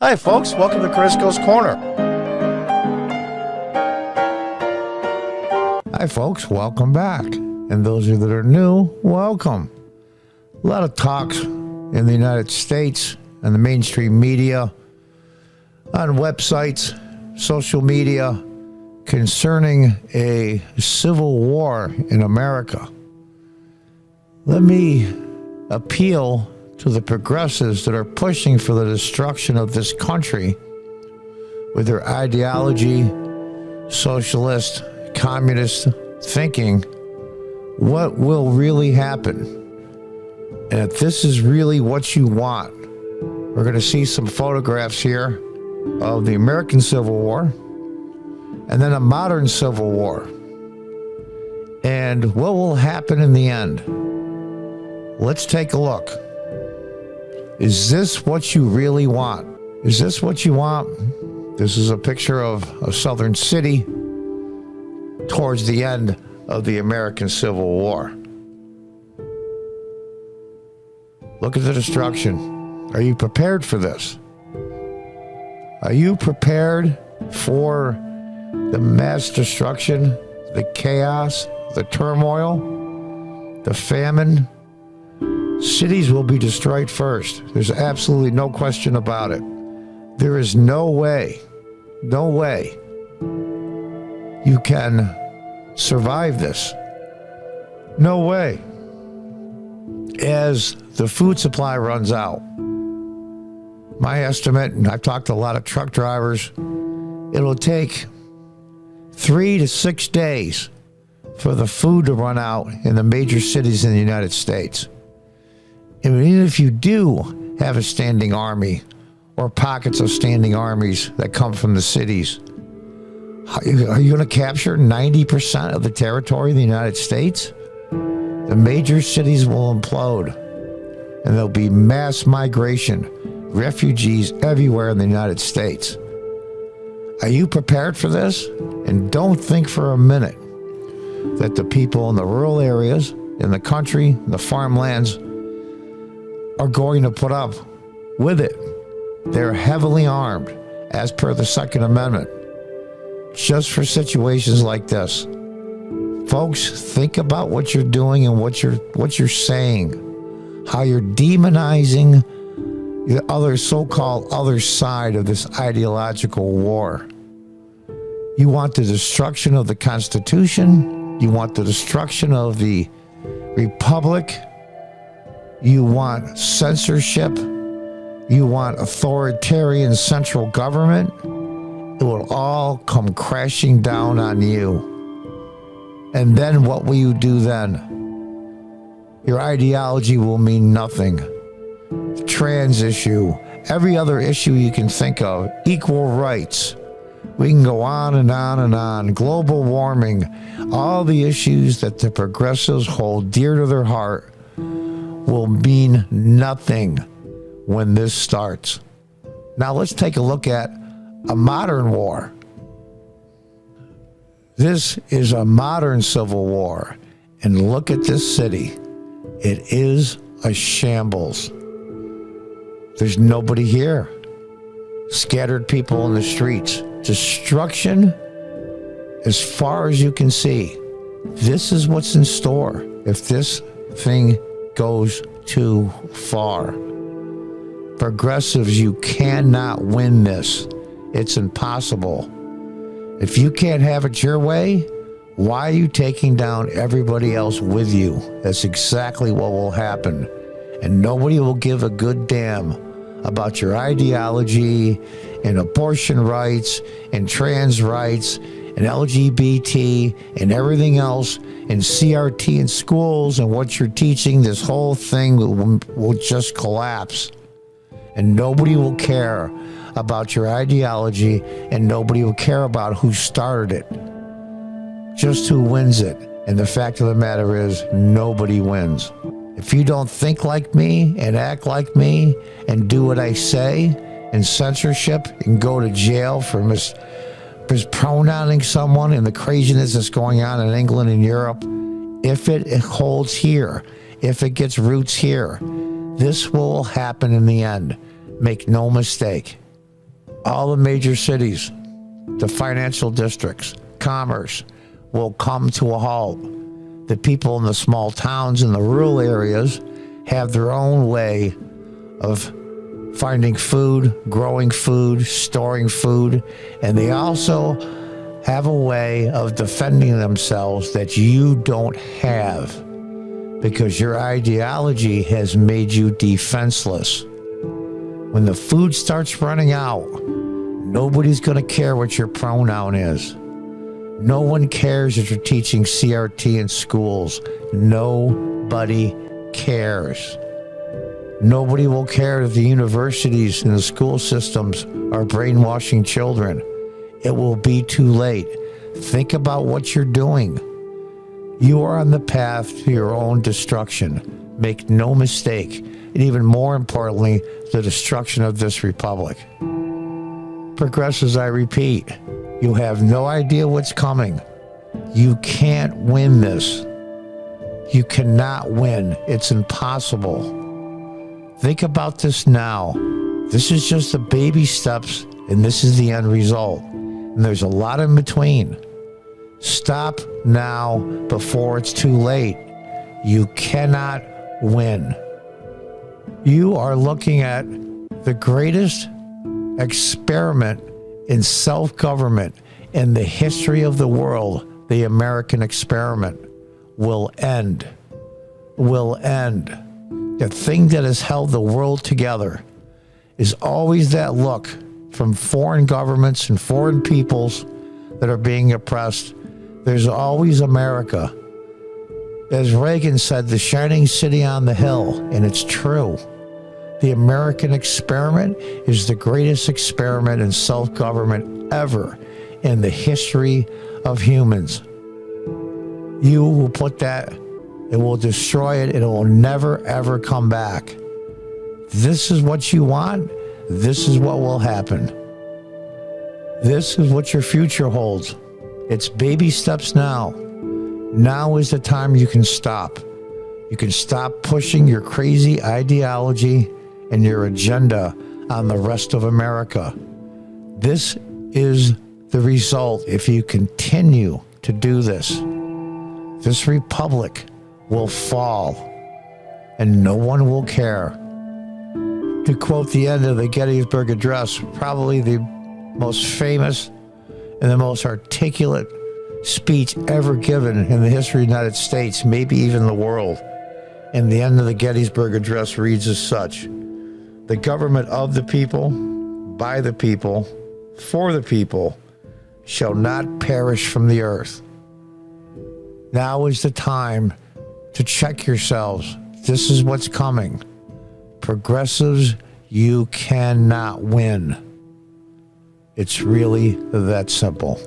Hi, folks. Welcome to Crisco's Corner. Hi, folks. Welcome back. And those of you that are new, welcome. A lot of talks in the United States and the mainstream media, on websites, social media, concerning a civil war in America. Let me appeal to the progressives that are pushing for the destruction of this country with their ideology, socialist, communist thinking. What will really happen? And if this is really what you want, we're going to see some photographs here of the American Civil War and then a modern Civil War. And what will happen in the end? Let's take a look. Is this what you really want? Is this what you want? This is a picture of a southern city towards the end of the American Civil War. Look at the destruction. Are you prepared for this? Are you prepared for the mass destruction, the chaos, the turmoil, the famine? Cities will be destroyed first. There's absolutely no question about it. There is no way you can survive this. No way. As the food supply runs out, my estimate, and I've talked to a lot of truck drivers, it'll take 3 to 6 days for the food to run out in the major cities in the United States. And even if you do have a standing army or pockets of standing armies that come from the cities, are you going to capture 90% of the territory of the United States? The major cities will implode, and there'll be mass migration, refugees everywhere in the United States. Are you prepared for this? And don't think for a minute that the people in the rural areas, in the country, the farmlands, are going to put up with it. They're heavily armed, as per the Second Amendment, just for situations like this. Folks, think about what you're doing and what you're saying, how you're demonizing the other so-called other side of this ideological war. You want the destruction of the Constitution. You want the destruction of the Republic. You want censorship. You want authoritarian central government. It will all come crashing down on you. And then what will you do then? Your ideology will mean nothing. The trans issue, every other issue you can think of, equal rights. We can go on and on and on. Global warming, all the issues that the progressives hold dear to their heart will mean nothing when this starts. Now let's take a look at a modern war. This is a modern civil war. And look at this city. It is a shambles. There's nobody here. Scattered people in the streets. Destruction as far as you can see. This is what's in store if this thing goes too far. Progressives, you cannot win this. It's impossible. If you can't have it your way, why are you taking down everybody else with you? That's exactly what will happen. And nobody will give a good damn about your ideology and abortion rights and trans rights and LGBT and everything else and CRT in schools and what you're teaching. This whole thing will just collapse. And nobody will care about your ideology, and nobody will care about who started it. Just who wins it. And the fact of the matter is, nobody wins. If you don't think like me and act like me and do what I say, and censorship and go to jail for mispronouncing someone and the craziness that's going on in England and Europe, if it holds here, if it gets roots here, this will happen in the end. Make no mistake. all the major cities, the financial districts, commerce will come to a halt. The people in the small towns and the rural areas have their own way of finding food, growing food, storing food, and they also have a way of defending themselves that you don't have because your ideology has made you defenseless. When the food starts running out, nobody's going to care what your pronoun is. No one cares if you're teaching CRT in schools. Nobody cares. Nobody will care if the universities and the school systems are brainwashing children. It will be too late. Think about what you're doing. You are on the path to your own destruction. Make no mistake. And even more importantly, the destruction of this republic. Progressives, I repeat, you have no idea what's coming. You can't win this. You cannot win. It's impossible. Think about this now. This is just the baby steps, and this is the end result. And there's a lot in between. Stop now before it's too late. You cannot win. You are looking at the greatest experiment in self-government in the history of the world. The American experiment will end. Will end. The thing that has held the world together is always that look from foreign governments and foreign peoples that are being oppressed. There's always America. As Reagan said, the shining city on the hill, and it's true. The American experiment is the greatest experiment in self-government ever in the history of humans. You will put that, it will destroy it, and it will never, ever come back. This is what you want. This is what will happen. This is what your future holds. It's baby steps now. Now is the time you can stop. You can stop pushing your crazy ideology and your agenda on the rest of America. This is the result if you continue to do this. This republic will fall and no one will care. To quote the end of the Gettysburg Address, probably the most famous and the most articulate speech ever given in the history of the United States, maybe even the world. And the end of the Gettysburg Address reads as such: the government of the people, by the people, for the people, shall not perish from the earth. Now is the time to check yourselves. This is what's coming. Progressives, you cannot win. It's really that simple.